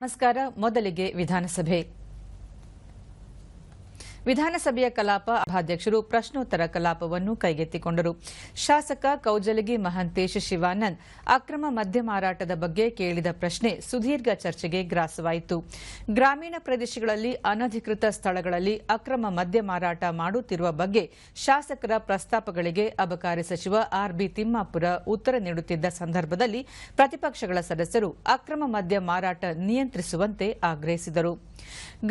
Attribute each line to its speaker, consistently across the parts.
Speaker 1: ನಮಸ್ಕಾರ. ಮೊದಲಿಗೆ ವಿಧಾನಸಭೆಯ ಕಲಾಪ ಸಭಾಧ್ಯಕ್ಷರು ಪ್ರಶ್ನೋತ್ತರ ಕಲಾಪವನ್ನು ಕೈಗೆತ್ತಿಕೊಂಡರು. ಶಾಸಕ ಕೌಜಲಗಿ ಮಹಂತೇಶ್ ಶಿವಾನಂದ್ ಅಕ್ರಮ ಮದ್ಯ ಮಾರಾಟದ ಬಗ್ಗೆ ಕೇಳಿದ ಪ್ರಶ್ನೆ ಸುದೀರ್ಘ ಚರ್ಚೆಗೆ ಗ್ರಾಸವಾಯಿತು. ಗ್ರಾಮೀಣ ಪ್ರದೇಶಗಳಲ್ಲಿ ಅನಧಿಕೃತ ಸ್ಥಳಗಳಲ್ಲಿ ಅಕ್ರಮ ಮದ್ಯ ಮಾರಾಟ ಮಾಡುತ್ತಿರುವ ಬಗ್ಗೆ ಶಾಸಕರ ಪ್ರಸ್ತಾಪಗಳಿಗೆ ಅಬಕಾರಿ ಸಚಿವ ಆರ್.ಬಿ. ತಿಮ್ಮಾಪುರ ಉತ್ತರ ನೀಡುತ್ತಿದ್ದ ಸಂದರ್ಭದಲ್ಲಿ ಪ್ರತಿಪಕ್ಷಗಳ ಸದಸ್ಯರು ಅಕ್ರಮ ಮದ್ಯ ಮಾರಾಟ ನಿಯಂತ್ರಿಸುವಂತೆ ಆಗ್ರಹಿಸಿದರು.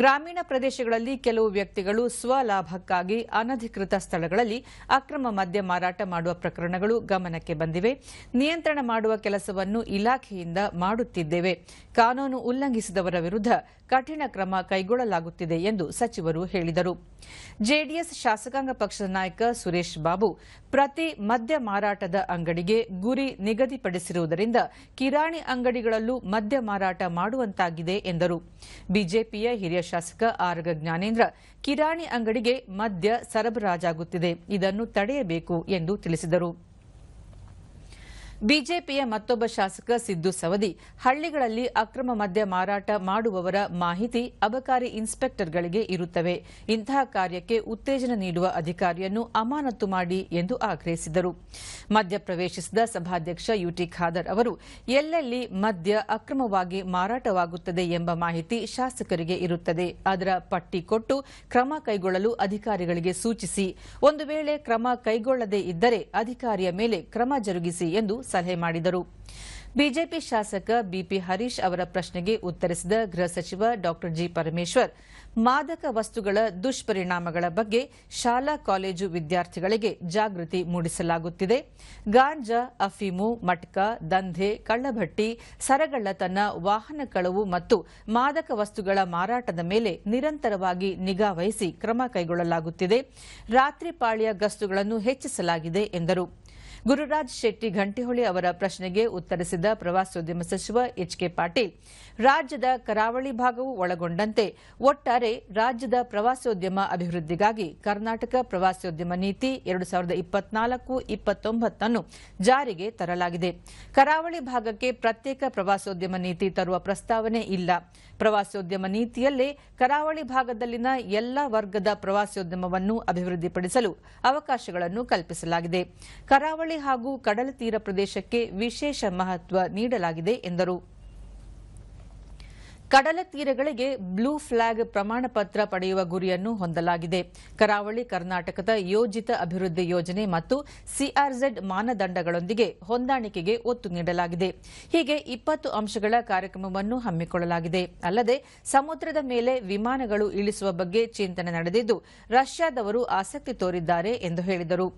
Speaker 1: ಗ್ರಾಮೀಣ ಪ್ರದೇಶಗಳಲ್ಲಿ ಕೆಲವು ವ್ಯಕ್ತಿಗಳು ಸ್ವಲಾಭಕ್ಕಾಗಿ ಅನಧಿಕೃತ ಸ್ಥಳಗಳಲ್ಲಿ ಅಕ್ರಮ ಮದ್ಯ ಮಾರಾಟ ಮಾಡುವ ಪ್ರಕರಣಗಳು ಗಮನಕ್ಕೆ ಬಂದಿವೆ. ನಿಯಂತ್ರಣ ಮಾಡುವ ಕೆಲಸವನ್ನು ಇಲಾಖೆಯಿಂದ ಮಾಡುತ್ತಿದ್ದೇವೆ. ಕಾನೂನು ಉಲ್ಲಂಘಿಸಿದವರ ವಿರುದ್ಧ ಕಠಿಣ ಕ್ರಮ ಕೈಗೊಳ್ಳಲಾಗುತ್ತಿದೆ ಎಂದು ಸಚಿವರು ಹೇಳಿದರು. ಜೆಡಿಎಸ್ ಶಾಸಕಾಂಗ ಪಕ್ಷದ ನಾಯಕ ಸುರೇಶ್ ಬಾಬು ಪ್ರತಿ ಮದ್ಯ ಮಾರಾಟದ ಅಂಗಡಿಗೆ ಗುರಿ ನಿಗದಿಪಡಿಸಿರುವುದರಿಂದ ಕಿರಾಣಿ ಅಂಗಡಿಗಳಲ್ಲೂ ಮದ್ಯ ಮಾರಾಟ ಮಾಡುವಂತಾಗಿದೆ ಎಂದರು. ಬಿಜೆಪಿಯ ಹಿರಿಯ ಶಾಸಕ ಆರ್. ಜ್ಞಾನೇಂದ್ರ ಕಿರಾಣಿ ಅಂಗಡಿಗೆ ಮದ್ಯ ಸರಬರಾಜಾಗುತ್ತಿದೆ, ಇದನ್ನು ತಡೆಯಬೇಕು ಎಂದು ತಿಳಿಸಿದರು. ಬಿಜೆಪಿಯ ಮತ್ತೊಬ್ಬ ಶಾಸಕ ಸಿದ್ದು ಸವದಿ ಹಳ್ಳಿಗಳಲ್ಲಿ ಅಕ್ರಮ ಮದ್ಯ ಮಾರಾಟ ಮಾಡುವವರ ಮಾಹಿತಿ ಅಬಕಾರಿ ಇನ್ಸ್ಪೆಕ್ಟರ್ಗಳಿಗೆ ಇರುತ್ತವೆ. ಇಂತಹ ಕಾರ್ಯಕ್ಕೆ ಉತ್ತೇಜನ ನೀಡುವ ಅಧಿಕಾರಿಯನ್ನು ಅಮಾನತು ಮಾಡಿ ಎಂದು ಆಗ್ರಹಿಸಿದರು. ಮಧ್ಯ ಪ್ರವೇಶಿಸಿದ ಸಭಾಧ್ಯಕ್ಷ ಯುಟಿ ಖಾದರ್ ಅವರು ಎಲ್ಲೆಲ್ಲಿ ಮದ್ಯ ಅಕ್ರಮವಾಗಿ ಮಾರಾಟವಾಗುತ್ತದೆ ಎಂಬ ಮಾಹಿತಿ ಶಾಸಕರಿಗೆ ಇರುತ್ತದೆ. ಅದರ ಪಟ್ಟಿ ಕೊಟ್ಟು ಕ್ರಮ ಕೈಗೊಳ್ಳಲು ಅಧಿಕಾರಿಗಳಿಗೆ ಸೂಚಿಸಿ, ಒಂದು ವೇಳೆ ಕ್ರಮ ಕೈಗೊಳ್ಳದೇ ಇದ್ದರೆ ಅಧಿಕಾರಿಯ ಮೇಲೆ ಕ್ರಮ ಜರುಗಿಸಿ ಎಂದು ಸಲಹೆ ಮಾಡಿದರು. ಬಿಜೆಪಿ ಶಾಸಕ ಬಿಪಿ ಹರೀಶ್ ಅವರ ಪ್ರಶ್ನೆಗೆ ಉತ್ತರಿಸಿದ ಗೃಹ ಸಚಿವ ಡಾ ಜಿ. ಪರಮೇಶ್ವರ್, ಮಾದಕ ವಸ್ತುಗಳ ದುಷ್ಪರಿಣಾಮಗಳ ಬಗ್ಗೆ ಶಾಲಾ ಕಾಲೇಜು ವಿದ್ಯಾರ್ಥಿಗಳಿಗೆ ಜಾಗೃತಿ ಮೂಡಿಸಲಾಗುತ್ತಿದೆ. ಗಾಂಜಾ, ಅಫೀಮು, ಮಟ್ಕಾ, ದಂಧೆ, ಕಳ್ಳಭಟ್ಟಿ, ಸರಗಳ್ಳತನ, ವಾಹನ ಕಳವು ಮತ್ತು ಮಾದಕ ವಸ್ತುಗಳ ಮಾರಾಟದ ಮೇಲೆ ನಿರಂತರವಾಗಿ ನಿಗಾ ವಹಿಸಿ ಕ್ರಮ ಕೈಗೊಳ್ಳಲಾಗುತ್ತಿದೆ. ರಾತ್ರಿ ಪಾಳಿಯ ಗಸ್ತುಗಳನ್ನು ಹೆಚ್ಚಿಸಲಾಗಿದೆ ಎಂದರು. ಗುರುರಾಜ್ ಶೆಟ್ಟಿ ಘಂಟಿಹೊಳಿ ಅವರ ಪ್ರಶ್ನೆಗೆ ಉತ್ತರಿಸಿದ ಪ್ರವಾಸೋದ್ಯಮ ಸಚಿವ ಎಚ್.ಕೆ. ಪಾಟೀಲ್, ರಾಜ್ಯದ ಕರಾವಳಿ ಭಾಗವು ಒಳಗೊಂಡಂತೆ ಒಟ್ಟಾರೆ ರಾಜ್ಯದ ಪ್ರವಾಸೋದ್ಯಮ ಅಭಿವೃದ್ಧಿಗಾಗಿ ಕರ್ನಾಟಕ ಪ್ರವಾಸೋದ್ಯಮ ನೀತಿ 2024-29 ಅನ್ನು ಜಾರಿಗೆ ತರಲಾಗಿದೆ. ಕರಾವಳಿ ಭಾಗಕ್ಕೆ ಪ್ರತ್ಯೇಕ ಪ್ರವಾಸೋದ್ಯಮ ನೀತಿ ತರುವ ಪ್ರಸ್ತಾವನೆ ಇಲ್ಲ. ಪ್ರವಾಸೋದ್ಯಮ ನೀತಿಯಲ್ಲೇ ಕರಾವಳಿ ಭಾಗದಲ್ಲಿನ ಎಲ್ಲಾ ವರ್ಗದ ಪ್ರವಾಸೋದ್ಯಮವನ್ನು ಅಭಿವೃದ್ಧಿಪಡಿಸಲು ಅವಕಾಶಗಳನ್ನು ಕಲ್ಪಿಸಲಾಗಿದೆ. ಕರಾವಳಿ ಹಾಗೂ ಕಡಲ ತೀರ ಪ್ರದೇಶಕ್ಕೆ ವಿಶೇಷ ಮಹತ್ವ ನೀಡಲಾಗಿದೆ ಎಂದರು. ಕಡಲ ತೀರಗಳಿಗೆ ಬ್ಲೂ ಫ್ಲಾಗ್ ಪ್ರಮಾಣ ಪತ್ರ ಪಡೆಯುವ ಗುರಿಯನ್ನು ಹೊಂದಲಾಗಿದೆ. ಕರಾವಳಿ ಕರ್ನಾಟಕದ ಯೋಜಿತ ಅಭಿವೃದ್ಧಿ ಯೋಜನೆ ಮತ್ತು ಸಿಆರ್ಝೆಡ್ ಮಾನದಂಡಗಳೊಂದಿಗೆ ಹೊಂದಾಣಿಕೆಗೆ ಒತ್ತು ನೀಡಲಾಗಿದೆ. ಹೀಗೆ 20 ಅಂಶಗಳ ಕಾರ್ಯಕ್ರಮವನ್ನು ಹಮ್ಮಿಕೊಳ್ಳಲಾಗಿದೆ. ಅಲ್ಲದೆ ಸಮುದ್ರದ ಮೇಲೆ ವಿಮಾನಗಳು ಇಳಿಸುವ ಬಗ್ಗೆ ಚಿಂತನೆ ನಡೆದಿದ್ದು ರಷ್ಯಾದವರು ಆಸಕ್ತಿ ತೋರಿದ್ದಾರೆ ಎಂದು ಹೇಳಿದರು.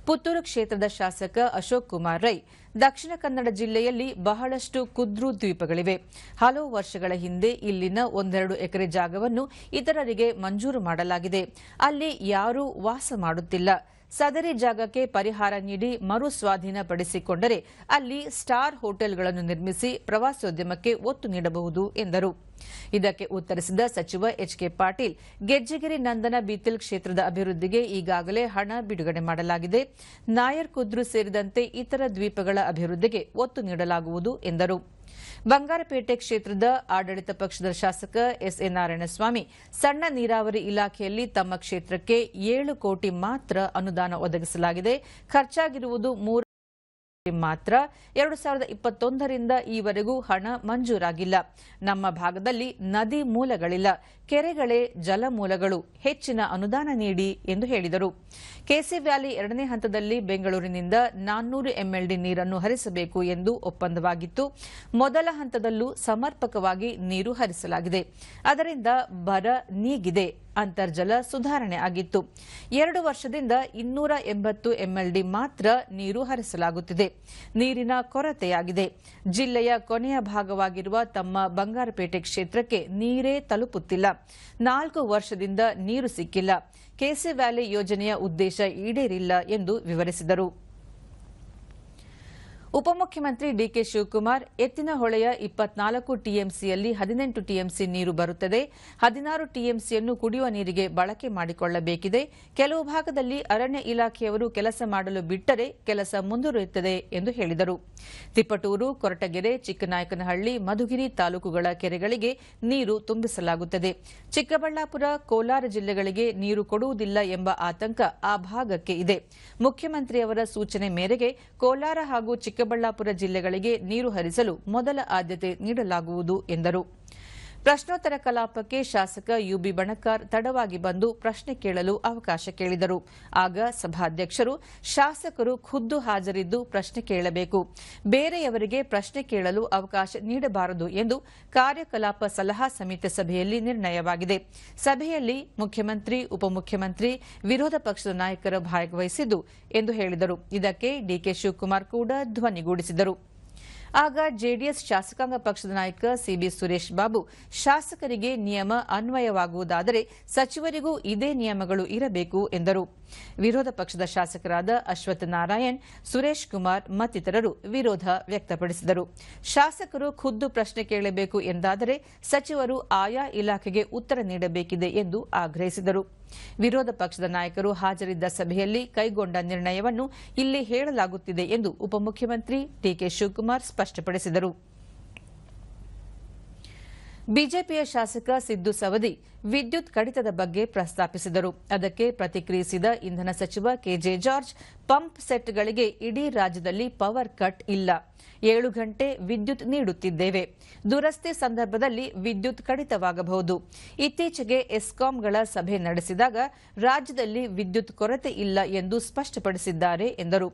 Speaker 1: ಪುತ್ತೂರು ಕ್ಷೇತ್ರದ ಶಾಸಕ ಅಶೋಕ್ ಕುಮಾರ್ ರೈ, ದಕ್ಷಿಣ ಕನ್ನಡ ಜಿಲ್ಲೆಯಲ್ಲಿ ಬಹಳಷ್ಟು ಕುದ್ರು ದ್ವೀಪಗಳಿವೆ. ಹಲವು ವರ್ಷಗಳ ಹಿಂದೆ ಇಲ್ಲಿನ 1-2 ಎಕರೆ ಜಾಗವನ್ನು ಇತರರಿಗೆ ಮಂಜೂರು ಮಾಡಲಾಗಿದೆ. ಅಲ್ಲಿ ಯಾರೂ ವಾಸ ಮಾಡುತ್ತಿಲ್ಲ. ಸದರಿ ಜಾಗಕ್ಕೆ ಪರಿಹಾರ ನೀಡಿ ಮರು ಸ್ವಾಧೀನಪಡಿಸಿಕೊಂಡರೆ ಅಲ್ಲಿ ಸ್ಟಾರ್ ಹೋಟೆಲ್ಗಳನ್ನು ನಿರ್ಮಿಸಿ ಪ್ರವಾಸೋದ್ಯಮಕ್ಕೆ ಒತ್ತು ನೀಡಬಹುದು ಎಂದರು. ಇದಕ್ಕೆ ಉತ್ತರಿಸಿದ ಸಚಿವ ಎಚ್.ಕೆ. ಪಾಟೀಲ್, ಗೆಜ್ಜೆಗಿರಿ ನಂದನ ಬೀತಿಲ್ ಕ್ಷೇತ್ರದ ಅಭಿವೃದ್ಧಿಗೆ ಈಗಾಗಲೇ ಹಣ ಬಿಡುಗಡೆ ಮಾಡಲಾಗಿದೆ. ನಾಯರ್ ಕುದ್ರು ಸೇರಿದಂತೆ ಇತರ ದ್ವೀಪಗಳ ಅಭಿವೃದ್ಧಿಗೆ ಒತ್ತು ನೀಡಲಾಗುವುದು ಎಂದರು. ಬಂಗಾರಪೇಟೆ ಕ್ಷೇತ್ರದ ಆಡಳಿತ ಪಕ್ಷದ ಶಾಸಕ ಎಸ್.ಎ. ನಾರಾಯಣಸ್ವಾಮಿ, ಸಣ್ಣ ನೀರಾವರಿ ಇಲಾಖೆಯಲ್ಲಿ ತಮ್ಮ ಕ್ಷೇತ್ರಕ್ಕೆ 7 ಕೋಟಿ ಮಾತ್ರ ಅನುದಾನ ಒದಗಿಸಲಾಗಿದೆ. ಖರ್ಚಾಗಿರುವುದು 3 ಮಾತ್ರ. 2021ರಿಂದ ಈವರೆಗೂ ಹಣ ಮಂಜೂರಾಗಿಲ್ಲ. ನಮ್ಮ ಭಾಗದಲ್ಲಿ ನದಿ ಮೂಲಗಳಿಲ್ಲ, ಕೆರೆಗಳೇ ಜಲಮೂಲಗಳು. ಹೆಚ್ಚಿನ ಅನುದಾನ ನೀಡಿ ಎಂದು ಹೇಳಿದರು. ಕೆಸಿ ವ್ಯಾಲಿ 2ನೇ ಹಂತದಲ್ಲಿ ಬೆಂಗಳೂರಿನಿಂದ 400 ಎಂಎಲ್ಡಿ ನೀರನ್ನು ಹರಿಸಬೇಕು ಎಂದು ಒಪ್ಪಂದವಾಗಿತ್ತು. ಮೊದಲ ಹಂತದಲ್ಲೂ ಸಮರ್ಪಕವಾಗಿ ನೀರು ಹರಿಸಲಾಗಿದೆ. ಅದರಿಂದ ಬರ ನೀಗಿದೆ. ಅಂತರ್ಜಲ ಸುಧಾರಣೆ ಆಗಿತ್ತು. 2 ವರ್ಷದಿಂದ 280 ಎಂಎಲ್ಡಿ ಮಾತ್ರ ನೀರು ಹರಿಸಲಾಗುತ್ತಿದೆ. ನೀರಿನ ಕೊರತೆಯಾಗಿದೆ. ಜಿಲ್ಲೆಯ ಕೊನೆಯ ಭಾಗವಾಗಿರುವ ತಮ್ಮ ಬಂಗಾರಪೇಟೆ ಕ್ಷೇತ್ರಕ್ಕೆ ನೀರೇ ತಲುಪುತ್ತಿಲ್ಲ. 4 ವರ್ಷದಿಂದ ನೀರು ಸಿಕ್ಕಿಲ್ಲ. ಕೆಸಿ ವ್ಯಾಲಿ ಯೋಜನೆಯ ಉದ್ದೇಶ ಈಡೇರಿಲ್ಲ ಎಂದು ವಿವರಿಸಿದರು. ಉಪಮುಖ್ಯಮಂತ್ರಿ ಡಿಕೆ ಶಿವಕುಮಾರ್ ಎತ್ತಿನಹೊಳೆಯ 24 ಟಿಎಂಸಿಯಲ್ಲಿ 18 ಟಿಎಂಸಿ ನೀರು ಬರುತ್ತದೆ, 16 ಟಿಎಂಸಿಯನ್ನು ಕುಡಿಯುವ ನೀರಿಗೆ ಬಳಕೆ ಮಾಡಿಕೊಳ್ಳಬೇಕಿದೆ. ಕೆಲವು ಭಾಗದಲ್ಲಿ ಅರಣ್ಯ ಇಲಾಖೆಯವರು ಕೆಲಸ ಮಾಡಲು ಬಿಟ್ಟರೆ ಕೆಲಸ ಮುಂದುವರಿಯುತ್ತದೆ ಎಂದು ಹೇಳಿದರು. ತಿಪಟೂರು, ಕೊರಟಗೆರೆ, ಚಿಕ್ಕನಾಯಕನಹಳ್ಳಿ, ಮಧುಗಿರಿ ತಾಲೂಕುಗಳ ಕೆರೆಗಳಿಗೆ ನೀರು ತುಂಬಿಸಲಾಗುತ್ತದೆ. ಚಿಕ್ಕಬಳ್ಳಾಪುರ, ಕೋಲಾರ ಜಿಲ್ಲೆಗಳಿಗೆ ನೀರು ಕೊಡುವುದಿಲ್ಲ ಎಂಬ ಆತಂಕ ಆ ಭಾಗಕ್ಕೆ ಇದೆ. ಮುಖ್ಯಮಂತ್ರಿಯವರ ಸೂಚನೆ ಮೇರೆಗೆ ಕೋಲಾರ ಹಾಗೂ ಚಿಕ್ಕಬಳ್ಳಾಪುರ ಜಿಲ್ಲೆಗಳಿಗೆ ನೀರು ಹರಿಸಲು ಮೊದಲ ಆದ್ಯತೆ ನೀಡಲಾಗುವುದು ಎಂದರು. ಪ್ರಶ್ನೋತ್ತರ ಕಲಾಪಕ್ಕೆ ಶಾಸಕ ಯುಬಿ ಬಣಕಾರ್ ತಡವಾಗಿ ಬಂದು ಪ್ರಶ್ನೆ ಕೇಳಲು ಅವಕಾಶ ಕೇಳಿದರು. ಆಗ ಸಭಾಧ್ಯಕ್ಷರು, ಶಾಸಕರು ಖುದ್ದು ಹಾಜರಿದ್ದು ಪ್ರಶ್ನೆ ಕೇಳಬೇಕು, ಬೇರೆಯವರಿಗೆ ಪ್ರಶ್ನೆ ಕೇಳಲು ಅವಕಾಶ ನೀಡಬಾರದು ಎಂದು ಕಾರ್ಯಕಲಾಪ ಸಲಹಾ ಸಮಿತಿ ಸಭೆಯಲ್ಲಿ ನಿರ್ಣಯವಾಗಿದೆ. ಸಭೆಯಲ್ಲಿ ಮುಖ್ಯಮಂತ್ರಿ, ಉಪಮುಖ್ಯಮಂತ್ರಿ, ವಿರೋಧ ಪಕ್ಷದ ನಾಯಕರು ಭಾಗವಹಿಸಿದ್ದು ಎಂದು ಹೇಳಿದರು. ಇದಕ್ಕೆ ಡಿಕೆ ಶಿವಕುಮಾರ್ ಕೂಡ ಧ್ವನಿಗೂಡಿಸಿದರು. ಆಗ ಜೆಡಿಎಸ್ ಶಾಸಕಾಂಗ ಪಕ್ಷದ ನಾಯಕ ಸಿಬಿ ಸುರೇಶ್ ಬಾಬು, ಶಾಸಕರಿಗೆ ನಿಯಮ ಅನ್ವಯವಾಗುವುದಾದರೆ ಸಚಿವರಿಗೂ ಇದೇ ನಿಯಮಗಳು ಇರಬೇಕು ಎಂದರು. ವಿರೋಧ ಪಕ್ಷದ ಶಾಸಕರಾದ ಅಶ್ವಥ್ ನಾರಾಯಣ್, ಸುರೇಶ್ ಕುಮಾರ್ ಮತ್ತಿತರರು ವಿರೋಧ ವ್ಯಕ್ತಪಡಿಸಿದರು. ಶಾಸಕರು ಖುದ್ದು ಪ್ರಶ್ನೆ ಕೇಳಬೇಕು ಎಂದಾದರೆ ಸಚಿವರು ಆಯಾ ಇಲಾಖೆಗೆ ಉತ್ತರ ನೀಡಬೇಕಿದೆ ಎಂದು ಆಗ್ರಹಿಸಿದರು. ವಿರೋಧ ಪಕ್ಷದ ನಾಯಕರು ಹಾಜರಿದ್ದ ಸಭೆಯಲ್ಲಿ ಕೈಗೊಂಡ ನಿರ್ಣಯವನ್ನು ಇಲ್ಲಿ ಹೇಳಲಾಗುತ್ತಿದೆ ಎಂದು ಉಪಮುಖ್ಯಮಂತ್ರಿ ಡಿಕೆ ಶಿವಕುಮಾರ್ ಸ್ಪಷ್ಟಪಡಿಸಿದರು. ಬಿಜೆಪಿಯ ಶಾಸಕ ಸಿದ್ದು ಸವದಿ ವಿದ್ಯುತ್ ಕಡಿತದ ಬಗ್ಗೆ ಪ್ರಸ್ತಾಪಿಸಿದರು. ಅದಕ್ಕೆ ಪ್ರತಿಕ್ರಿಯಿಸಿದ ಇಂಧನ ಸಚಿವ ಕೆಜೆ ಜಾರ್ಜ್, ಪಂಪ್ ಸೆಟ್ಗಳಿಗೆ ಇಡೀ ರಾಜ್ಯದಲ್ಲಿ ಪವರ್ ಕಟ್ ಇಲ್ಲ, 7 ಗಂಟೆ ವಿದ್ಯುತ್ ನೀಡುತ್ತಿದ್ದೇವೆ. ದುರಸ್ತಿ ಸಂದರ್ಭದಲ್ಲಿ ವಿದ್ಯುತ್ ಕಡಿತವಾಗಬಹುದು. ಇತ್ತೀಚೆಗೆ ಎಸ್ಕಾಂಗಳ ಸಭೆ ನಡೆಸಿದಾಗ ರಾಜ್ಯದಲ್ಲಿ ವಿದ್ಯುತ್ ಕೊರತೆ ಇಲ್ಲ ಎಂದು ಸ್ಪಷ್ಟಪಡಿಸಿದ್ದಾರೆ ಎಂದರು.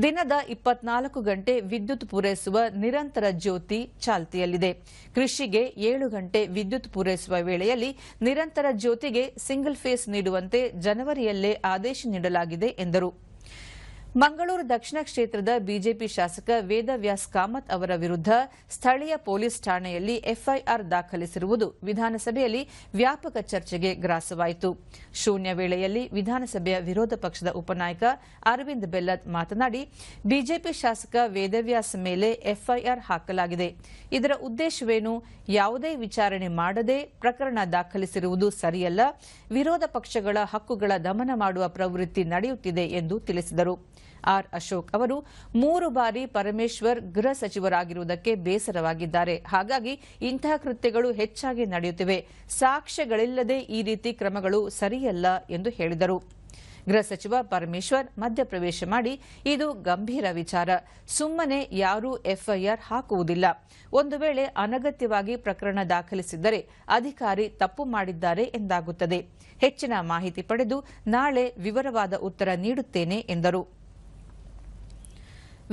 Speaker 1: ದಿನದ 24 ಗಂಟೆ ವಿದ್ಯುತ್ ಪೂರೈಸುವ ನಿರಂತರ ಜ್ಯೋತಿ ಚಾಲ್ತಿಯಲ್ಲಿದೆ. ಕೃಷಿಗೆ 7 ಗಂಟೆ ವಿದ್ಯುತ್ ಪೂರೈಸುವ ವೇಳೆಯಲ್ಲಿ ನಿರಂತರ ಜ್ಯೋತಿಗೆ ಸಿಂಗಲ್ ಫೇಸ್ ನೀಡುವಂತೆ ಜನವರಿಯಲ್ಲೇ ಆದೇಶ ನೀಡಲಾಗಿದೆ ಎಂದರು. ಮಂಗಳೂರು ದಕ್ಷಿಣ ಕ್ಷೇತ್ರದ ಬಿಜೆಪಿ ಶಾಸಕ ವೇದವ್ಯಾಸ್ ಕಾಮತ್ ಅವರ ವಿರುದ್ಧ ಸ್ಥಳೀಯ ಪೊಲೀಸ್ ಠಾಣೆಯಲ್ಲಿ ಎಫ್ಐಆರ್ ದಾಖಲಿಸಿರುವುದು ವಿಧಾನಸಭೆಯಲ್ಲಿ ವ್ಯಾಪಕ ಚರ್ಚೆಗೆ ಗ್ರಾಸವಾಯಿತು. ಶೂನ್ಯ ವೇಳೆಯಲ್ಲಿ ವಿಧಾನಸಭೆಯ ವಿರೋಧ ಪಕ್ಷದ ಉಪನಾಯಕ ಅರವಿಂದ್ ಬೆಲ್ಲದ್ ಮಾತನಾಡಿ, ಬಿಜೆಪಿ ಶಾಸಕ ವೇದವ್ಯಾಸ್ ಮೇಲೆ ಎಫ್ಐಆರ್ ಹಾಕಲಾಗಿದೆ. ಇದರ ಉದ್ದೇಶವೇನು? ಯಾವುದೇ ವಿಚಾರಣೆ ಮಾಡದೆ ಪ್ರಕರಣ ದಾಖಲಿಸಿರುವುದು ಸರಿಯಲ್ಲ. ವಿರೋಧ ಪಕ್ಷಗಳ ಹಕ್ಕುಗಳ ದಮನ ಮಾಡುವ ಪ್ರವೃತ್ತಿ ನಡೆಯುತ್ತಿದೆ ಎಂದು ತಿಳಿಸಿದರು. ಆರ್ ಅಶೋಕ್ ಅವರು 3 ಬಾರಿ ಪರಮೇಶ್ವರ್ ಗೃಹ ಸಚಿವರಾಗಿರುವುದಕ್ಕೆ ಬೇಸರವಾಗಿದ್ದಾರೆ. ಹಾಗಾಗಿ ಇಂತಹ ಕೃತ್ಯಗಳು ಹೆಚ್ಚಾಗಿ ನಡೆಯುತ್ತಿವೆ. ಸಾಕ್ಷ್ಯಗಳಿಲ್ಲದೆ ಈ ರೀತಿ ಕ್ರಮಗಳು ಸರಿಯಲ್ಲ ಎಂದು ಹೇಳಿದರು. ಗೃಹ ಸಚಿವ ಪರಮೇಶ್ವರ್ ಮಧ್ಯಪ್ರವೇಶ ಮಾಡಿ, ಇದು ಗಂಭೀರ ವಿಚಾರ, ಸುಮ್ಮನೆ ಯಾರೂ ಎಫ್ಐಆರ್ ಹಾಕುವುದಿಲ್ಲ. ಒಂದು ವೇಳೆ ಅನಗತ್ಯವಾಗಿ ಪ್ರಕರಣ ದಾಖಲಿಸಿದ್ದರೆ ಅಧಿಕಾರಿ ತಪ್ಪು ಮಾಡಿದ್ದಾರೆ ಎಂದಾಗುತ್ತದೆ. ಹೆಚ್ಚಿನ ಮಾಹಿತಿ ಪಡೆದು ನಾಳೆ ವಿವರವಾದ ಉತ್ತರ ನೀಡುತ್ತೇನೆ ಎಂದರು.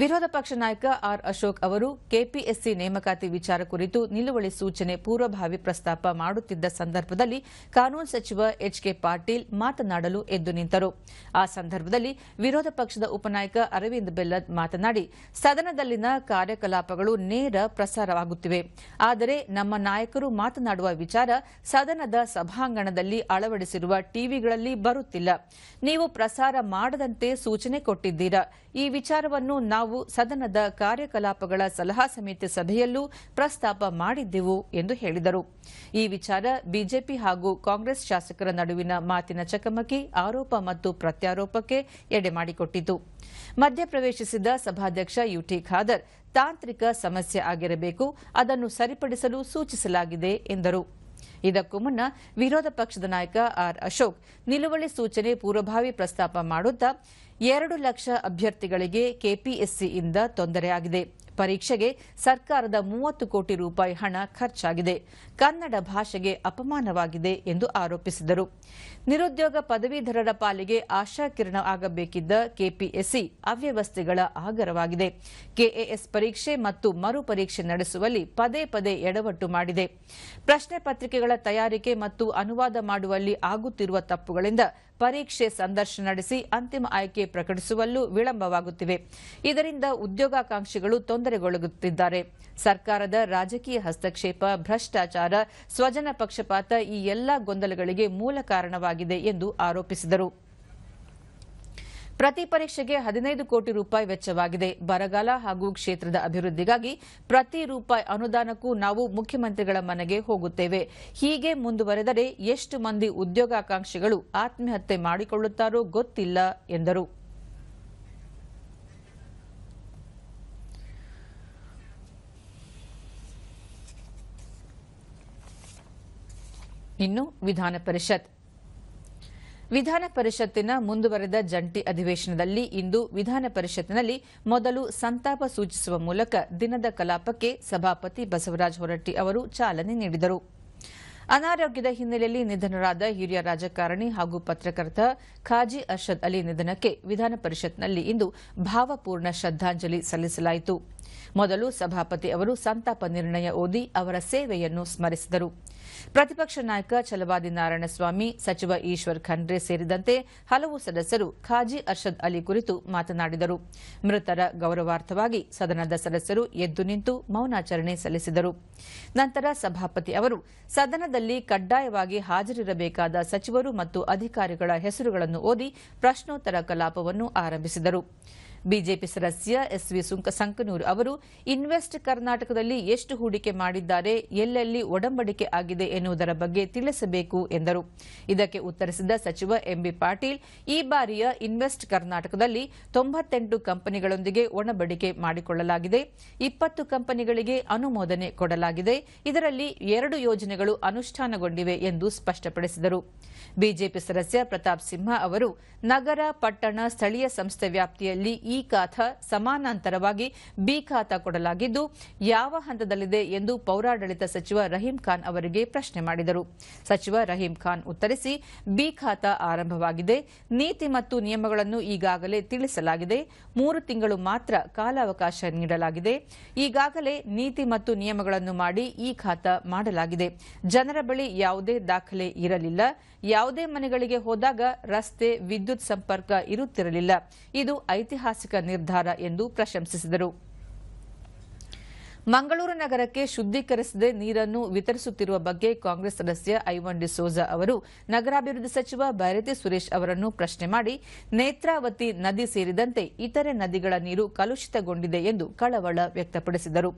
Speaker 1: ವಿರೋಧ ಪಕ್ಷ ನಾಯಕ ಆರ್ ಅಶೋಕ್ ಅವರು ಕೆಪಿಎಸ್ಸಿ ನೇಮಕಾತಿ ವಿಚಾರ ಕುರಿತು ನಿಲುವಳಿ ಸೂಚನೆ ಪೂರ್ವಭಾವಿ ಪ್ರಸ್ತಾಪ ಮಾಡುತ್ತಿದ್ದ ಸಂದರ್ಭದಲ್ಲಿ ಕಾನೂನು ಸಚಿವ ಎಚ್ಕೆ ಪಾಟೀಲ್ ಮಾತನಾಡಲು ಎದ್ದು ನಿಂತರು. ಆ ಸಂದರ್ಭದಲ್ಲಿ ವಿರೋಧ ಪಕ್ಷದ ಉಪನಾಯಕ ಅರವಿಂದ್ ಬೆಲ್ಲದ್ ಮಾತನಾಡಿ, ಸದನದಲ್ಲಿನ ಕಾರ್ಯಕಲಾಪಗಳು ನೇರ ಪ್ರಸಾರವಾಗುತ್ತಿವೆ. ಆದರೆ ನಮ್ಮ ನಾಯಕರು ಮಾತನಾಡುವ ವಿಚಾರ ಸದನದ ಸಭಾಂಗಣದಲ್ಲಿ ಅಳವಡಿಸಿರುವ ಟಿವಿಗಳಲ್ಲಿ ಬರುತ್ತಿಲ್ಲ. ನೀವು ಪ್ರಸಾರ ಮಾಡದಂತೆ ಸೂಚನೆ ಕೊಟ್ಟಿದ್ದೀರಾ. ಈ ವಿಚಾರವನ್ನು ನಾವು ಸದನದ ಕಾರ್ಯಕಲಾಪಗಳ ಸಲಹಾ ಸಮಿತಿ ಸಭೆಯಲ್ಲೂ ಪ್ರಸ್ತಾಪ ಮಾಡಿದ್ದೆವು ಎಂದು ಹೇಳಿದರು. ಈ ವಿಚಾರ ಬಿಜೆಪಿ ಹಾಗೂ ಕಾಂಗ್ರೆಸ್ ಶಾಸಕರ ನಡುವಿನ ಮಾತಿನ ಚಕಮಕಿ, ಆರೋಪ ಮತ್ತು ಪ್ರತ್ಯಾರೋಪಕ್ಕೆ ಎಡೆಮಾಡಿಕೊಟ್ಟಿತು. ಮಧ್ಯಪ್ರವೇಶಿಸಿದ ಸಭಾಧ್ಯಕ್ಷ ಯುಟಿ ಖಾದರ್, ತಾಂತ್ರಿಕ ಸಮಸ್ಯೆ ಆಗಿರಬೇಕು, ಅದನ್ನು ಸರಿಪಡಿಸಲು ಸೂಚಿಸಲಾಗಿದೆ ಎಂದರು. ಇದಕ್ಕೂ ಮುನ್ನ ವಿರೋಧ ಪಕ್ಷದ ನಾಯಕ ಆರ್ ಅಶೋಕ್ ನಿಲುವಳಿ ಸೂಚನೆ ಪೂರ್ವಭಾವಿ ಪ್ರಸ್ತಾಪ ಮಾಡುತ್ತಾ, 2 ಲಕ್ಷ ಅಭ್ಯರ್ಥಿಗಳಿಗೆ ಕೆಪಿಎಸ್ಸಿಯಿಂದ ತೊಂದರೆಯಾಗಿದೆ. ಪರೀಕ್ಷೆಗೆ ಸರ್ಕಾರದ 30 ಕೋಟಿ ರೂಪಾಯಿ ಹಣ ಖರ್ಚಾಗಿದೆ. ಕನ್ನಡ ಭಾಷೆಗೆ ಅಪಮಾನವಾಗಿದೆ ಎಂದು ಆರೋಪಿಸಿದರು. ನಿರುದ್ಯೋಗ ಪದವೀಧರರ ಪಾಲಿಗೆ ಆಶಾಕಿರಣ ಆಗಬೇಕಿದ್ದ ಕೆಪಿಎಸ್ಸಿ ಅವ್ಯವಸ್ಥೆಗಳ ಆಗರವಾಗಿದೆ. ಕೆಎಎಸ್ ಪರೀಕ್ಷೆ ಮತ್ತು ಮರು ಪರೀಕ್ಷೆ ನಡೆಸುವಲ್ಲಿ ಪದೇ ಪದೇ ಎಡವಟ್ಟು ಮಾಡಿದೆ. ಪ್ರಶ್ನೆ ಪತ್ರಿಕೆಗಳ ತಯಾರಿಕೆ ಮತ್ತು ಅನುವಾದ ಮಾಡುವಲ್ಲಿ ಆಗುತ್ತಿರುವ ತಪ್ಪುಗಳಿಂದ ಪರೀಕ್ಷೆ ಸಂದರ್ಶನ ನಡೆಸಿ ಅಂತಿಮ ಆಯ್ಕೆ ಪ್ರಕಟಿಸುವಲ್ಲೂ ವಿಳಂಬವಾಗುತ್ತಿವೆ. ಇದರಿಂದ ಉದ್ಯೋಗಾಕಾಂಕ್ಷಿಗಳು ತೊಂದರೆಗೊಳಗುತ್ತಿದ್ದಾರೆ. ಸರ್ಕಾರದ ರಾಜಕೀಯ ಹಸ್ತಕ್ಷೇಪ, ಭ್ರಷ್ಟಾಚಾರ, ಸ್ವಜನ ಪಕ್ಷಪಾತ ಈ ಎಲ್ಲಾ ಗೊಂದಲಗಳಿಗೆ ಮೂಲ ಕಾರಣವಾಗಿದೆ ಎಂದು ಆರೋಪಿಸಿದರು. ಪ್ರತಿ ಪರೀಕ್ಷೆಗೆ 15 ಕೋಟಿ ರೂಪಾಯಿ ವೆಚ್ಚವಾಗಿದೆ. ಬರಗಾಲ ಹಾಗೂ ಕ್ಷೇತ್ರದ ಅಭಿವೃದ್ಧಿಗಾಗಿ ಪ್ರತಿ ರೂಪಾಯಿ ಅನುದಾನಕ್ಕೂ ನಾವು ಮುಖ್ಯಮಂತ್ರಿಗಳ ಮನೆಗೆ ಹೋಗುತ್ತೇವೆ. ಹೀಗೆ ಮುಂದುವರೆದರೆ ಎಷ್ಟು ಮಂದಿ ಉದ್ಯೋಗಾಕಾಂಕ್ಷಿಗಳು ಆತ್ಮಹತ್ಯೆ ಮಾಡಿಕೊಳ್ಳುತ್ತಾರೋ ಗೊತ್ತಿಲ್ಲ ಎಂದರು. ಇನ್ನು ವಿಧಾನ ಪರಿಷತ್ತಿನ ಮುಂದುವರೆದ ಜಂಟಿ ಅಧಿವೇಶನದಲ್ಲಿ ಇಂದು ವಿಧಾನ ಪರಿಷತ್ತಿನಲ್ಲಿ ಮೊದಲು ಸಂತಾಪ ಸೂಚಿಸುವ ಮೂಲಕ ದಿನದ ಕಲಾಪಕ್ಕೆ ಸಭಾಪತಿ ಬಸವರಾಜ ಹೊರಟ್ಟಿ ಅವರು ಚಾಲನೆ ನೀಡಿದರು. ಅನಾರೋಗ್ಯದ ಹಿನ್ನೆಲೆಯಲ್ಲಿ ನಿಧನರಾದ ಹಿರಿಯ ರಾಜಕಾರಣಿ ಹಾಗೂ ಪತ್ರಕರ್ತ ಖಾಜಿ ಅರ್ಷದ್ ಅಲಿ ನಿಧನಕ್ಕೆ ವಿಧಾನ ಪರಿಷತ್ನಲ್ಲಿ ಇಂದು ಭಾವಪೂರ್ಣ ಶ್ರದ್ದಾಂಜಲಿ ಸಲ್ಲಿಸಲಾಯಿತು. ಮೊದಲು ಸಭಾಪತಿ ಅವರು ಸಂತಾಪ ನಿರ್ಣಯ ಓದಿ ಅವರ ಸೇವೆಯನ್ನು ಸ್ಮರಿಸಿದರು. ಪ್ರತಿಪಕ್ಷ ನಾಯಕ ಛಲವಾದಿ ನಾರಾಯಣಸ್ವಾಮಿ, ಸಚಿವ ಈಶ್ವರ್ ಖಂಡ್ರೆ ಸೇರಿದಂತೆ ಹಲವು ಸದಸ್ಯರು ಖಾಜಿ ಅರ್ಷದ್ ಅಲಿ ಕುರಿತು ಮಾತನಾಡಿದರು. ಮೃತರ ಗೌರವಾರ್ಥವಾಗಿ ಸದನದ ಸದಸ್ಯರು ಎದ್ದು ನಿಂತು ಮೌನಾಚರಣೆ ಸಲ್ಲಿಸಿದರು. ನಂತರ ಸಭಾಪತಿ ಅವರು ಸದನದಲ್ಲಿ ಕಡ್ಡಾಯವಾಗಿ ಹಾಜರಿರಬೇಕಾದ ಸಚಿವರು ಮತ್ತು ಅಧಿಕಾರಿಗಳ ಹೆಸರುಗಳನ್ನು ಓದಿ ಪ್ರಶ್ನೋತ್ತರ ಕಲಾಪವನ್ನು ಆರಂಭಿಸಿದರು. ಬಿಜೆಪಿ ಸದಸ್ಯ ಎಸ್ವಿ ಸಂಕನೂರ್ ಅವರು ಇನ್ವೆಸ್ಟ್ ಕರ್ನಾಟಕದಲ್ಲಿ ಎಷ್ಟು ಹೂಡಿಕೆ ಮಾಡಿದ್ದಾರೆ, ಎಲ್ಲೆಲ್ಲಿ ಒಡಂಬಡಿಕೆ ಆಗಿದೆ ಎನ್ನುವುದರ ಬಗ್ಗೆ ತಿಳಿಸಬೇಕು ಎಂದರು. ಇದಕ್ಕೆ ಉತ್ತರಿಸಿದ ಸಚಿವ ಎಂಬಿ ಪಾಟೀಲ್, ಈ ಬಾರಿಯ ಇನ್ವೆಸ್ಟ್ ಕರ್ನಾಟಕದಲ್ಲಿ 98 ಕಂಪನಿಗಳೊಂದಿಗೆ ಒಡಂಬಡಿಕೆ ಮಾಡಿಕೊಳ್ಳಲಾಗಿದೆ. 20 ಕಂಪನಿಗಳಿಗೆ ಅನುಮೋದನೆ ಕೊಡಲಾಗಿದೆ. ಇದರಲ್ಲಿ 2 ಯೋಜನೆಗಳು ಅನುಷ್ಠಾನಗೊಂಡಿವೆ ಎಂದು ಸ್ಪಷ್ಟಪಡಿಸಿದರು. ಬಿಜೆಪಿ ಸದಸ್ಯ ಪ್ರತಾಪ್ ಸಿಂಹ ಅವರು ನಗರ, ಪಟ್ಟಣ, ಸ್ಥಳೀಯ ಸಂಸ್ಥೆ ವ್ಯಾಪ್ತಿಯಲ್ಲಿ ಈ ಖಾತಾ ಸಮಾನಾಂತರವಾಗಿ ಬಿ ಖಾತಾ ಕೊಡಲಾಗಿದ್ದು ಯಾವ ಹಂತದಲ್ಲಿದೆ ಎಂದು ಪೌರಾಡಳಿತ ಸಚಿವ ರಹೀಂ ಖಾನ್ ಅವರಿಗೆ ಪ್ರಶ್ನೆ ಮಾಡಿದರು. ಸಚಿವ ರಹೀಂ ಖಾನ್ ಉತ್ತರಿಸಿ, ಬಿ ಖಾತಾ ಆರಂಭವಾಗಿದೆ. ನೀತಿ ಮತ್ತು ನಿಯಮಗಳನ್ನು ಈಗಾಗಲೇ ತಿಳಿಸಲಾಗಿದೆ. 3 ತಿಂಗಳು ಮಾತ್ರ ಕಾಲಾವಕಾಶ ನೀಡಲಾಗಿದೆ. ಈಗಾಗಲೇ ನೀತಿ ಮತ್ತು ನಿಯಮಗಳನ್ನು ಮಾಡಿ ಈ ಖಾತಾ ಮಾಡಲಾಗಿದೆ. ಜನರ ಬಳಿ ಯಾವುದೇ ದಾಖಲೆ ಇರಲಿಲ್ಲ. ಯಾವುದೇ ಮನೆಗಳಿಗೆ ಹೋದಾಗ ರಸ್ತೆ, ವಿದ್ಯುತ್ ಸಂಪರ್ಕ ಇರುತ್ತಿರಲಿಲ್ಲ. ಇದು ಐತಿಹಾಸಿಕ ನಿರ್ಧಾರ ಎಂದು ಪ್ರಶಂಸಿಸಿದರು. ಮಂಗಳೂರು ನಗರಕ್ಕೆ ಶುದ್ದೀಕರಿಸದೆ ನೀರನ್ನು ವಿತರಿಸುತ್ತಿರುವ ಬಗ್ಗೆ ಕಾಂಗ್ರೆಸ್ ಸದಸ್ಯ ಐವನ್ ಡಿಸೋಜಾ ಅವರು ನಗರಾಭಿವೃದ್ಧಿ ಸಚಿವ ಬೈರತಿ ಸುರೇಶ್ ಅವರನ್ನು ಪ್ರಶ್ನೆ ಮಾಡಿ, ನೇತ್ರಾವತಿ ನದಿ ಸೇರಿದಂತೆ ಇತರೆ ನದಿಗಳ ನೀರು ಕಲುಷಿತಗೊಂಡಿದೆ ಎಂದು ಕಳವಳ ವ್ಯಕ್ತಪಡಿಸಿದರು.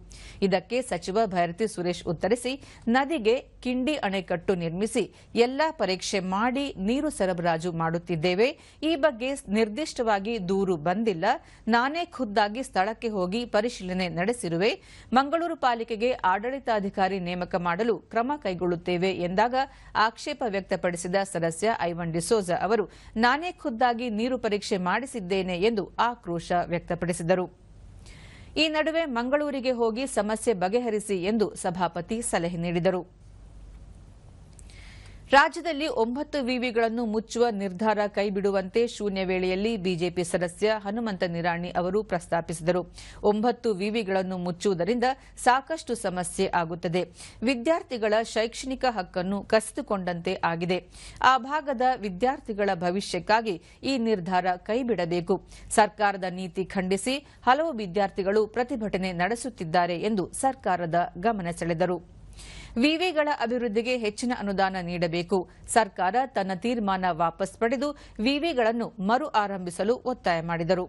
Speaker 1: ಇದಕ್ಕೆ ಸಚಿವ ಬೈರತಿ ಸುರೇಶ್ ಉತ್ತರಿಸಿ, ನದಿಗೆ ಕಿಂಡಿ ಅಣೆಕಟ್ಟು ನಿರ್ಮಿಸಿ ಎಲ್ಲಾ ಪರೀಕ್ಷೆ ಮಾಡಿ ನೀರು ಸರಬರಾಜು ಮಾಡುತ್ತಿದ್ದೇವೆ. ಈ ಬಗ್ಗೆ ನಿರ್ದಿಷ್ಟವಾಗಿ ದೂರು ಬಂದಿಲ್ಲ. ನಾನೇ ಖುದ್ದಾಗಿ ಸ್ಥಳಕ್ಕೆ ಹೋಗಿ ಪರಿಶೀಲನೆ ನಡೆಸಿರುವೆ. ಮಂಗಳೂರು ಪಾಲಿಕೆಗೆ ಆಡಳಿತಾಧಿಕಾರಿ ನೇಮಕ ಮಾಡಲು ಕ್ರಮ ಕೈಗೊಳ್ಳುತ್ತೇವೆ ಎಂದಾಗ ಆಕ್ಷೇಪ ವ್ಯಕ್ತಪಡಿಸಿದ ಸದಸ್ಯ ಐವನ್ ಡಿಸೋಜಾ ಅವರು, ನಾನೇ ಖುದ್ದಾಗಿ ನೀರು ಪರೀಕ್ಷೆ ಮಾಡಿಸಿದ್ದೇನೆ ಎಂದು ಆಕ್ರೋಶ ವ್ಯಕ್ತಪಡಿಸಿದರು. ಈ ನಡುವೆ ಮಂಗಳೂರಿಗೆ ಹೋಗಿ ಸಮಸ್ಯೆ ಬಗೆಹರಿಸಿ ಎಂದು ಸಭಾಪತಿ ಸಲಹೆ ನೀಡಿದರು. ರಾಜ್ಯದಲ್ಲಿ 9 ವಿವಿಗಳನ್ನು ಮುಚ್ಚುವ ನಿರ್ಧಾರ ಕೈಬಿಡುವಂತೆ ಶೂನ್ಯ ವೇಳೆಯಲ್ಲಿ ಬಿಜೆಪಿ ಸದಸ್ಯ ಹನುಮಂತ ನಿರಾಣಿ ಅವರು ಪ್ರಸ್ತಾಪಿಸಿದರು. 9 ವಿವಿಗಳನ್ನು ಮುಚ್ಚುವುದರಿಂದ ಸಾಕಷ್ಟು ಸಮಸ್ಯೆ ಆಗುತ್ತದೆ. ವಿದ್ಯಾರ್ಥಿಗಳ ಶೈಕ್ಷಣಿಕ ಹಕ್ಕನ್ನು ಕಸಿದುಕೊಂಡಂತೆ ಆಗಿದೆ. ಆ ಭಾಗದ ವಿದ್ಯಾರ್ಥಿಗಳ ಭವಿಷ್ಯಕ್ಕಾಗಿ ಈ ನಿರ್ಧಾರ ಕೈಬಿಡಬೇಕು. ಸರ್ಕಾರದ ನೀತಿ ಖಂಡಿಸಿ ಹಲವು ವಿದ್ಯಾರ್ಥಿಗಳು ಪ್ರತಿಭಟನೆ ನಡೆಸುತ್ತಿದ್ದಾರೆ ಎಂದು ಸರ್ಕಾರದ ಗಮನ ಸೆಳೆದರು. ವಿವಿಗಳ ಅಭಿವೃದ್ಧಿಗೆ ಹೆಚ್ಚಿನ ಅನುದಾನ ನೀಡಬೇಕು. ಸರ್ಕಾರ ತನ್ನ ತೀರ್ಮಾನ ವಾಪಸ್ ಪಡೆದು ವಿವಿಗಳನ್ನು ಮರು ಆರಂಭಿಸಲು ಒತ್ತಾಯ ಮಾಡಿದರು.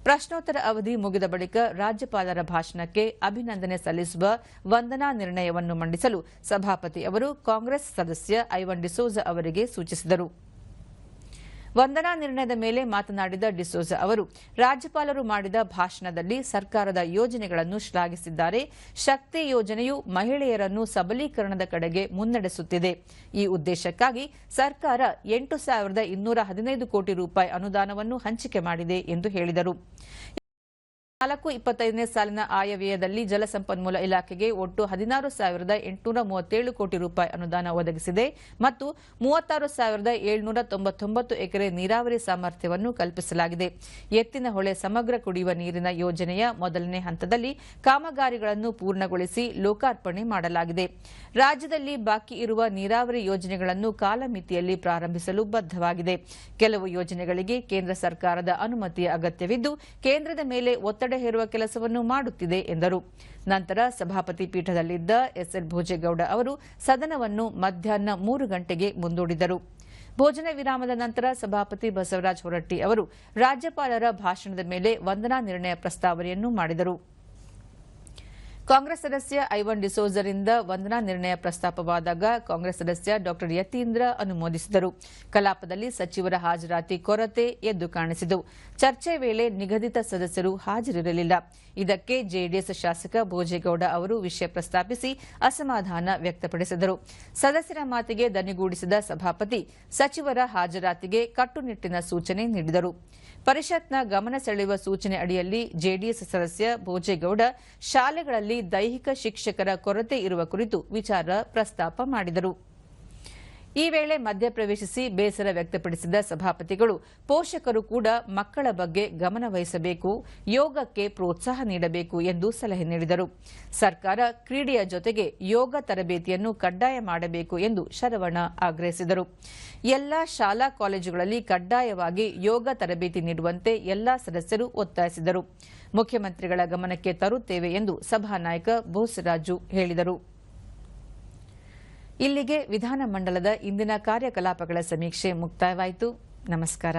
Speaker 1: ಪ್ರಶ್ನೋತ್ತರ ಅವಧಿ ಮುಗಿದ ಬಳಿಕ ರಾಜ್ಯಪಾಲರ ಭಾಷಣಕ್ಕೆ ಅಭಿನಂದನೆ ಸಲ್ಲಿಸುವ ವಂದನಾ ನಿರ್ಣಯವನ್ನು ಮಂಡಿಸಲು ಸಭಾಪತಿ ಅವರು ಕಾಂಗ್ರೆಸ್ ಸದಸ್ಯ ಐವನ್ ಡಿಸೋಜಾ ಅವರಿಗೆ ಸೂಚಿಸಿದರು. ವಂದನಾ ನಿರ್ಣಯದ ಮೇಲೆ ಮಾತನಾಡಿದ ಡಿಸೋಜಾ ಅವರು, ರಾಜ್ಯಪಾಲರು ಮಾಡಿದ ಭಾಷಣದಲ್ಲಿ ಸರ್ಕಾರದ ಯೋಜನೆಗಳನ್ನು ಶ್ಲಾಘಿಸಿದ್ದಾರೆ. ಶಕ್ತಿ ಯೋಜನೆಯು ಮಹಿಳೆಯರನ್ನು ಸಬಲೀಕರಣದ ಕಡೆಗೆ ಮುನ್ನಡೆಸುತ್ತಿದೆ. ಈ ಉದ್ದೇಶಕ್ಕಾಗಿ ಸರ್ಕಾರ 8,215 ಕೋಟಿ ರೂಪಾಯಿ ಅನುದಾನವನ್ನು ಹಂಚಿಕೆ ಮಾಡಿದೆ ಎಂದು ಹೇಳಿದರು. 4-25ನೇ ಸಾಲಿನ ಆಯವ್ಯಯದಲ್ಲಿ ಜಲಸಂಪನ್ಮೂಲ ಇಲಾಖೆಗೆ ಒಟ್ಟು 16,837 ಕೋಟಿ ರೂಪಾಯಿ ಅನುದಾನ ಒದಗಿಸಿದೆ ಮತ್ತು 36,799 ಎಕರೆ ನೀರಾವರಿ ಸಾಮರ್ಥ್ಯವನ್ನು ಕಲ್ಪಿಸಲಾಗಿದೆ. ಎತ್ತಿನ ಹೊಳೆ ಸಮಗ್ರ ಕುಡಿಯುವ ನೀರಿನ ಯೋಜನೆಯ ಮೊದಲನೇ ಹಂತದಲ್ಲಿ ಕಾಮಗಾರಿಗಳನ್ನು ಪೂರ್ಣಗೊಳಿಸಿ ಲೋಕಾರ್ಪಣೆ ಮಾಡಲಾಗಿದೆ. ರಾಜ್ಯದಲ್ಲಿ ಬಾಕಿ ಇರುವ ನೀರಾವರಿ ಯೋಜನೆಗಳನ್ನು ಕಾಲಮಿತಿಯಲ್ಲಿ ಪ್ರಾರಂಭಿಸಲು ಬದ್ಧವಾಗಿದೆ. ಕೆಲವು ಯೋಜನೆಗಳಿಗೆ ಕೇಂದ್ರ ಸರ್ಕಾರದ ಅನುಮತಿಯ ಅಗತ್ಯವಿದ್ದು ಕೇಂದ್ರದ ಮೇಲೆ ಒತ್ತಡ ಹೇರುವ ಕೆಲಸವನ್ನು ಮಾಡುತ್ತಿದೆ ಎಂದರು. ನಂತರ ಸಭಾಪತಿ ಪೀಠದಲ್ಲಿದ್ದ ಎಸ್ಎಲ್ ಭೋಜೇಗೌಡ ಅವರು ಸದನವನ್ನು ಮಧ್ಯಾಹ್ನ 3 ಗಂಟೆಗೆ ಮುಂದೂಡಿದರು. ಭೋಜನ ವಿರಾಮದ ನಂತರ ಸಭಾಪತಿ ಬಸವರಾಜ ಹೊರಟ್ಟಿ ಅವರು ರಾಜ್ಯಪಾಲರ ಭಾಷಣದ ಮೇಲೆ ವಂದನಾ ನಿರ್ಣಯ ಪ್ರಸ್ತಾವನೆಯನ್ನು ಮಾಡಿದರು. ಕಾಂಗ್ರೆಸ್ ಸದಸ್ಯ ಐವನ್ ಡಿಸೋಜರಿಂದ ವಂದನಾ ನಿರ್ಣಯ ಪ್ರಸ್ತಾಪವಾದಾಗ ಕಾಂಗ್ರೆಸ್ ಸದಸ್ಯ ಡಾ ಯತೀಂದ್ರ ಅನುಮೋದಿಸಿದರು. ಕಲಾಪದಲ್ಲಿ ಸಚಿವರ ಹಾಜರಾತಿ ಕೊರತೆ ಎದ್ದು ಕಾಣಿಸಿತು. ಚರ್ಚೆ ವೇಳೆ ನಿಗದಿತ ಸದಸ್ಯರು ಹಾಜರಿರಲಿಲ್ಲ. ಇದಕ್ಕೆ ಜೆಡಿಎಸ್ ಶಾಸಕ ಭೋಜೇಗೌಡ ಅವರು ವಿಷಯ ಪ್ರಸ್ತಾಪಿಸಿ ಅಸಮಾಧಾನ ವ್ಯಕ್ತಪಡಿಸಿದರು. ಸದಸ್ಯರ ಮಾತಿಗೆ ದನಿಗೂಡಿಸಿದ ಸಭಾಪತಿ ಸಚಿವರ ಹಾಜರಾತಿಗೆ ಕಟ್ಟುನಿಟ್ಟಿನ ಸೂಚನೆ ನೀಡಿದರು. ಪರಿಷತ್ನ ಗಮನ ಸೆಳೆಯುವ ಸೂಚನೆ ಅಡಿಯಲ್ಲಿ ಜೆಡಿಎಸ್ ಸದಸ್ಯ ಭೋಜೇಗೌಡ ಶಾಲೆಗಳಲ್ಲಿ ದೈಹಿಕ ಶಿಕ್ಷಕರ ಕೊರತೆ ಇರುವ ಕುರಿತು ವಿಚಾರ ಪ್ರಸ್ತಾಪ ಮಾಡಿದರು. ಈ ವೇಳೆ ಮಧ್ಯಪ್ರವೇಶಿಸಿ ಬೇಸರ ವ್ಯಕ್ತಪಡಿಸಿದ ಸಭಾಪತಿಗಳು ಪೋಷಕರು ಕೂಡ ಮಕ್ಕಳ ಬಗ್ಗೆ ಗಮನ ವಹಿಸಬೇಕು, ಯೋಗಕ್ಕೆ ಪ್ರೋತ್ಸಾಹ ನೀಡಬೇಕು ಎಂದು ಸಲಹೆ ನೀಡಿದರು. ಸರ್ಕಾರ ಕ್ರೀಡೆಯ ಜೊತೆಗೆ ಯೋಗ ತರಬೇತಿಯನ್ನು ಕಡ್ಡಾಯ ಮಾಡಬೇಕು ಎಂದು ಶರವಣ ಆಗ್ರಹಿಸಿದರು. ಎಲ್ಲಾ ಶಾಲಾ ಕಾಲೇಜುಗಳಲ್ಲಿ ಕಡ್ಡಾಯವಾಗಿ ಯೋಗ ತರಬೇತಿ ನೀಡುವಂತೆ ಎಲ್ಲಾ ಸದಸ್ಯರು ಒತ್ತಾಯಿಸಿದರು. ಮುಖ್ಯಮಂತ್ರಿಗಳ ಗಮನಕ್ಕೆ ತರುತ್ತೇವೆ ಎಂದು ಸಭಾನಾಯಕ ಬೋಸರಾಜು ಹೇಳಿದರು. ಇಲ್ಲಿಗೆ ವಿಧಾನಮಂಡಲದ ಇಂದಿನ ಕಾರ್ಯಕಲಾಪಗಳ ಸಮೀಕ್ಷೆ ಮುಕ್ತಾಯವಾಯಿತು. ನಮಸ್ಕಾರ.